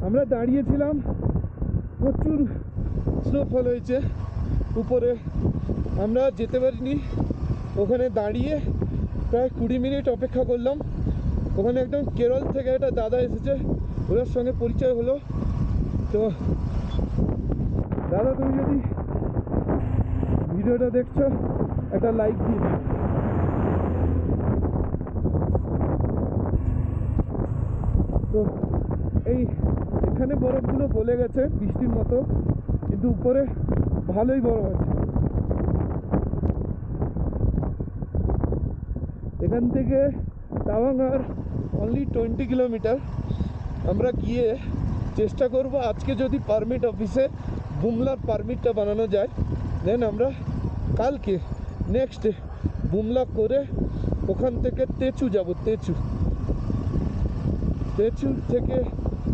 আমরা দাঁড়িয়েছিলাম, প্রচুর স্নোফল হয়েছে উপরে, আমরা যেতে পারিনি। ওখানে দাঁড়িয়ে প্রায় 20 মিনিট অপেক্ষা করলাম। ওখানে একদম কেরল থেকে একটা দাদা এসেছে, ওদের সঙ্গে পরিচয় হলো। তো দাদা, তুমি যদি ভিডিওটা দেখছো একটা লাইক দিয়ে দিও। তো এখানে বরফগুলো গলে গেছে বৃষ্টির মতো, কিন্তু উপরে ভালোই বরফ আছে। এখান থেকে তাওয়াং আর অনলি 20 কিলোমিটার। আমরা গিয়ে চেষ্টা করব আজকে যদি পারমিট অফিসে বুমলার পারমিটটা বানানো যায়, দেন আমরা কালকে নেক্সট বুমলা করে ওখান থেকে তেচু যাব। তেচু থেকে